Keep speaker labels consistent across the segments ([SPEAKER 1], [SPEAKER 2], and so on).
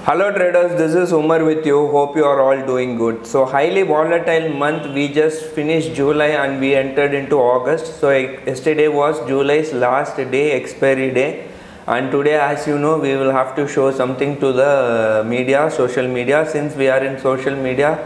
[SPEAKER 1] Hello traders, this is Umar with you. Hope you are all doing good. So highly volatile month. We just finished July and we entered into August. So yesterday was July's last day, expiry day. And today, as you know, we will have to show something to the media, social media. Since we are in social media,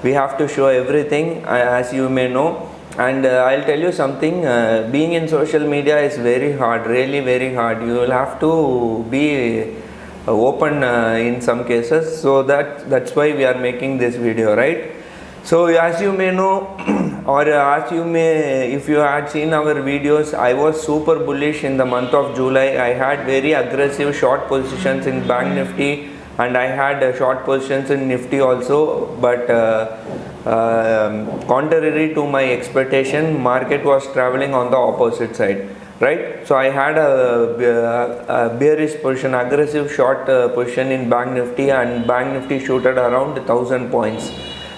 [SPEAKER 1] we have to show everything, as you may know. And I'll tell you something, being in social media is very hard, really very hard. You will have to be open in some cases, so that's why we are making this video, right? So as you may know or as you may, if you had seen our videos, I was super bullish in the month of July. I had very aggressive short positions in Bank Nifty and I had short positions in Nifty also, but contrary to my expectation, market was traveling on the opposite side, right? So I had a bearish position, aggressive short position in Bank Nifty, and Bank Nifty shooted around 1000 points.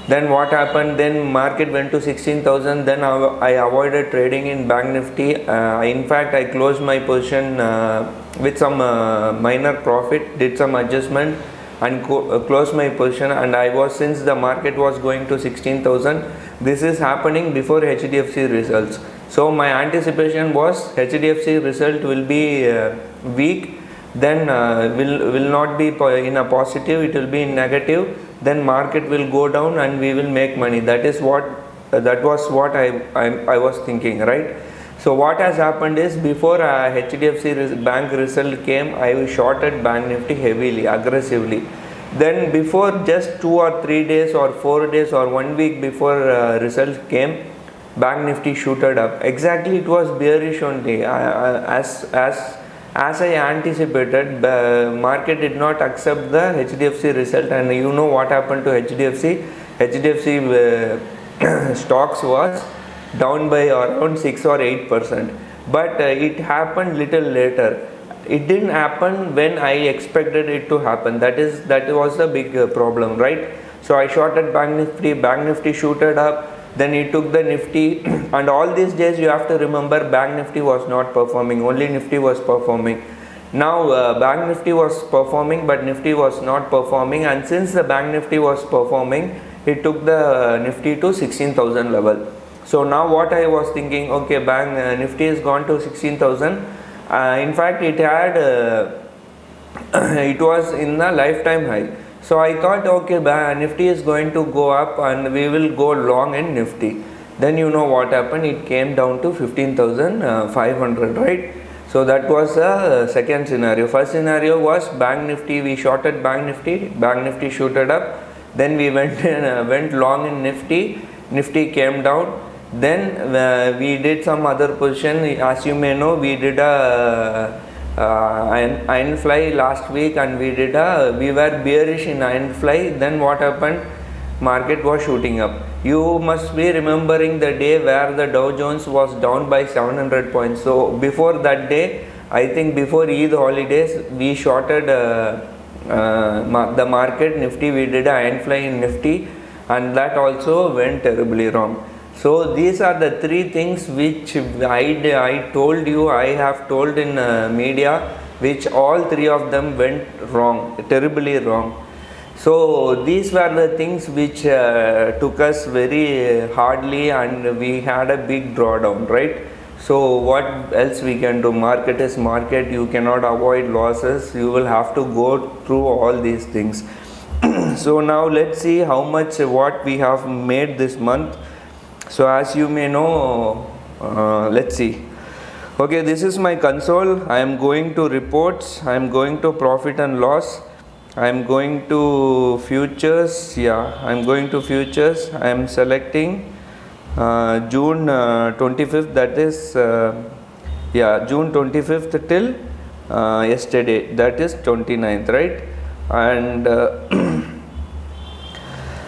[SPEAKER 1] Then what happened? Then market went to 16,000. Then I avoided trading in Bank Nifty. In fact, I closed my position with some minor profit, did some adjustment and closed my position, and I was, since the market was going to 16,000, this is happening before HDFC results. So my anticipation was HDFC result will be weak, then will not be in a positive, it will be in negative, then market will go down and we will make money. That was what I was thinking, right? So what has happened is, before HDFC bank result came, I shorted Bank Nifty heavily, aggressively. Then before just 2 or 3 days or 4 days or 1 week before result came, Bank Nifty shooted up. Exactly, it was bearish only. As I anticipated, market did not accept the HDFC result, and you know what happened to HDFC. HDFC stocks was down by around 6 or 8%, but it happened little later. It didn't happen when I expected it to happen. That was the big problem, right? So I shorted Bank Nifty shooted up, then it took the Nifty, and all these days you have to remember, Bank Nifty was not performing, only Nifty was performing. Now Bank Nifty was performing but Nifty was not performing, and since the Bank Nifty was performing, it took the Nifty to 16,000 level. So now what I was thinking, okay, Bank Nifty has gone to 16,000. In fact, it had it was in the lifetime high. So I thought, okay, Nifty is going to go up and we will go long in Nifty. Then you know what happened, it came down to 15,500, right? So that was the second scenario. First scenario was Bank Nifty, we shorted Bank Nifty shooted up. Then we went long in Nifty came down. Then we did some other position. As you may know, we did a iron fly last week, and we were bearish in iron fly. Then what happened? Market was shooting up. You must be remembering the day where the Dow Jones was down by 700 points. So before that day, I think before Eid holidays, we shorted the market Nifty. We did a iron fly in Nifty, and that also went terribly wrong. So these are the three things which I told you, I have told in media, which all three of them went wrong, terribly wrong. So these were the things which took us very hardly, and we had a big drawdown, right? So what else we can do? Market is market, you cannot avoid losses, you will have to go through all these things. So now let's see what we have made this month. So as you may know, let's see. Okay, this is my console. I am going to reports, I am going to profit and loss, I am going to futures. I am going to futures. I am selecting June 25th, that is June 25th till yesterday, that is 29th, right?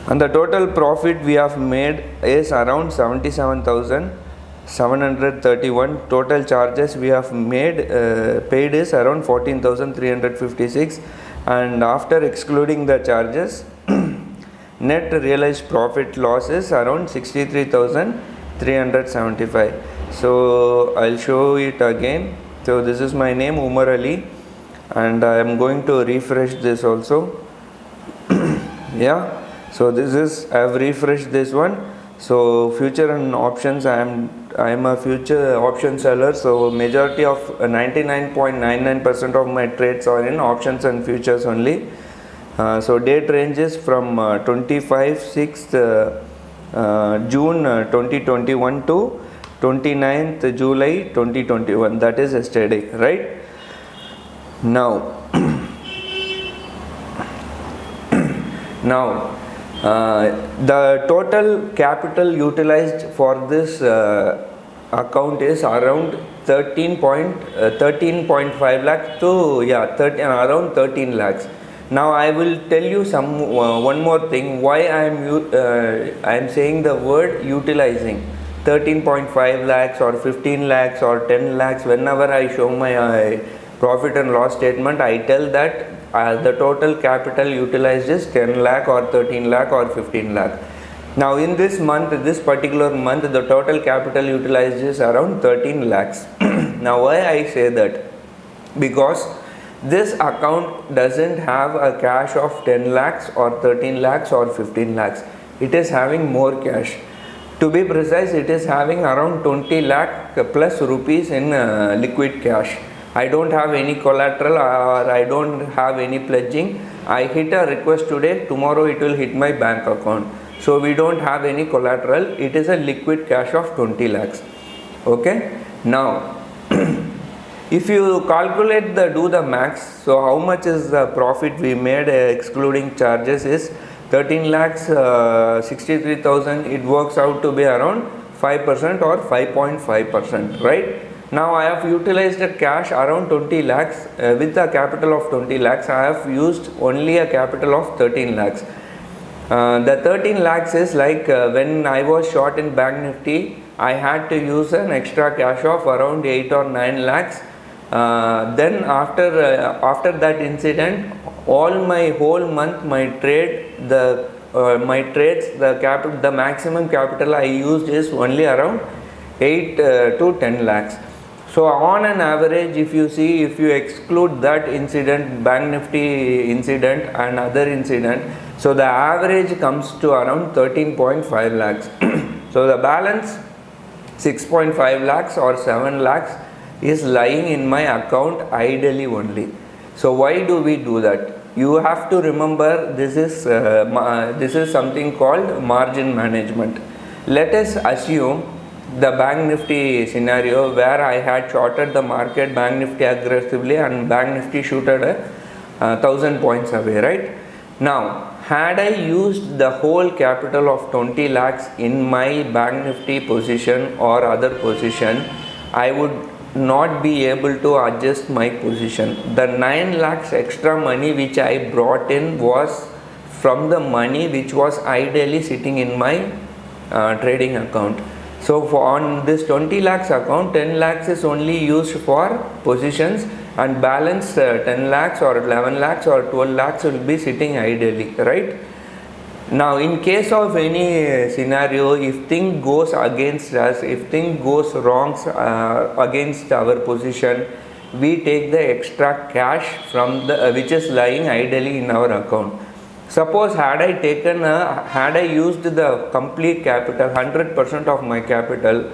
[SPEAKER 1] And the total profit we have made is around 77,731. Total charges we have paid is around 14,356, and after excluding the charges, net realized profit loss is around 63,375. So I'll show it again. So this is my name, Umar Ali, and I am going to refresh this also. Yeah, so this is, I've refreshed this one. So future and options, I am a future option seller, so majority of 99.99% of my trades are in options and futures only. So date ranges from 25 6th June 2021 to 29th July 2021, that is yesterday, right? Now now the total capital utilized for this account is around 13.5 lakhs to, yeah, 13, around 13 lakhs. Now I will tell you one more thing, why I am saying the word utilizing 13.5 lakhs or 15 lakhs or 10 lakhs. Whenever I show my profit and loss statement, I tell that the total capital utilized is 10 lakh or 13 lakh or 15 lakh. Now in this month, this particular month, the total capital utilized is around 13 lakhs. Now why I say that? Because this account doesn't have a cash of 10 lakhs or 13 lakhs or 15 lakhs. It is having more cash. To be precise, it is having around 20 lakh plus rupees in liquid cash. I don't have any collateral or I don't have any pledging. I hit a request today, tomorrow it will hit my bank account. So we don't have any collateral. It is a liquid cash of 20 lakhs. Okay. Now if you calculate do the max, so how much is the profit we made excluding charges is 13 lakhs 63,000. It works out to be around 5% or 5.5%, right? Now I have utilized a cash around 20 lakhs with a capital of 20 lakhs. I have used only a capital of 13 lakhs. The 13 lakhs is like when I was short in Bank Nifty, I had to use an extra cash of around 8 or 9 lakhs. Then after that incident, my whole month, my trades, the maximum capital I used is only around 8 to 10 lakhs. So on an average, if you exclude that incident, Bank Nifty incident and other incident, so the average comes to around 13.5 lakhs. So the balance 6.5 lakhs or 7 lakhs is lying in my account idly only. So why do we do that? You have to remember, this is something called margin management. Let us assume the Bank Nifty scenario where I had shorted the market, Bank Nifty aggressively, and Bank Nifty shooted 1,000 points away, right? Now, had I used the whole capital of 20 lakhs in my Bank Nifty position or other position, I would not be able to adjust my position. The 9 lakhs extra money which I brought in was from the money which was ideally sitting in my trading account. So on this 20 lakhs account, 10 lakhs is only used for positions, and balance 10 lakhs or 11 lakhs or 12 lakhs will be sitting ideally, right? Now in case of any scenario, if thing goes against us, if thing goes wrong against our position, we take the extra cash from which is lying ideally in our account. Suppose had I used the complete capital, 100% of my capital,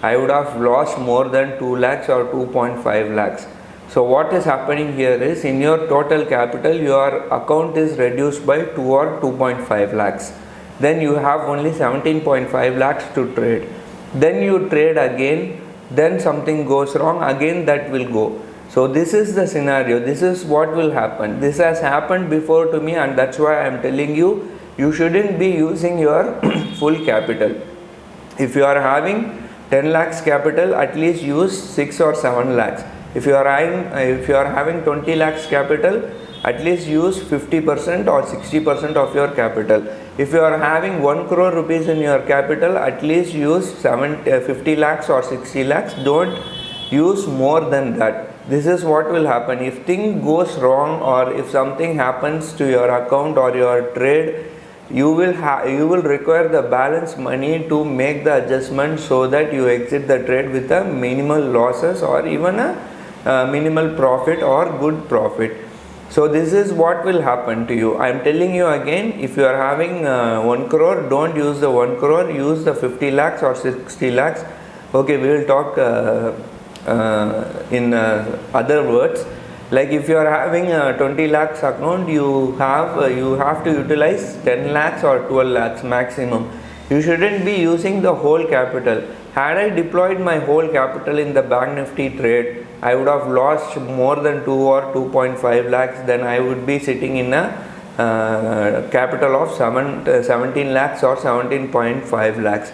[SPEAKER 1] I would have lost more than 2 lakhs or 2.5 lakhs. So what is happening here is, in your total capital, your account is reduced by 2 or 2.5 lakhs. Then you have only 17.5 lakhs to trade. Then you trade again, then something goes wrong, again that will go. So this is the scenario, this is what will happen. This has happened before to me, and that's why I am telling you, you shouldn't be using your full capital. If you are having 10 lakhs capital, at least use 6 or 7 lakhs. If you are having 20 lakhs capital, at least use 50% or 60% of your capital. If you are having 1 crore rupees in your capital, at least use 50 lakhs or 60 lakhs. Don't use more than that. This is what will happen. If thing goes wrong, or if something happens to your account or your trade, you will require the balance money to make the adjustment so that you exit the trade with a minimal losses or even a minimal profit or good profit. So this is what will happen to you. I am telling you again, if you are having 1 crore, don't use the 1 crore, use the 50 lakhs or 60 lakhs. Okay, we will talk in other words. Like if you are having a 20 lakhs account, you have to utilize 10 lakhs or 12 lakhs maximum. You shouldn't be using the whole capital. Had I deployed my whole capital in the bank nifty trade, I would have lost more than 2 or 2.5 lakhs. Then I would be sitting in a capital of 17 lakhs or 17.5 lakhs.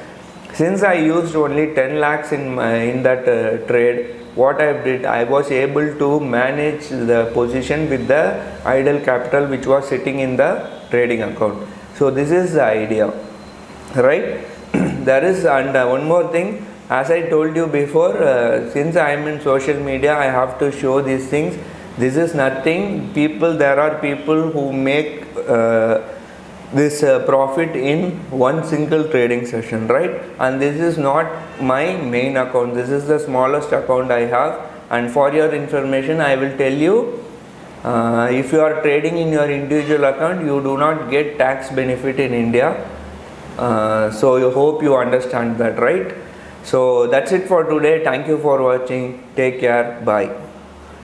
[SPEAKER 1] Since I used only 10 lakhs in that trade, what I did, I was able to manage the position with the idle capital which was sitting in the trading account. So this is the idea, right? There is, and one more thing, as I told you before, since I am in social media, I have to show these things. This is nothing. There are people who make this profit in one single trading session, right? And this is not my main account. This is the smallest account I have. And for your information, I will tell you, if you are trading in your individual account, you do not get tax benefit in India. So I hope you understand that, right? So that's it for today. Thank you for watching. Take care. Bye.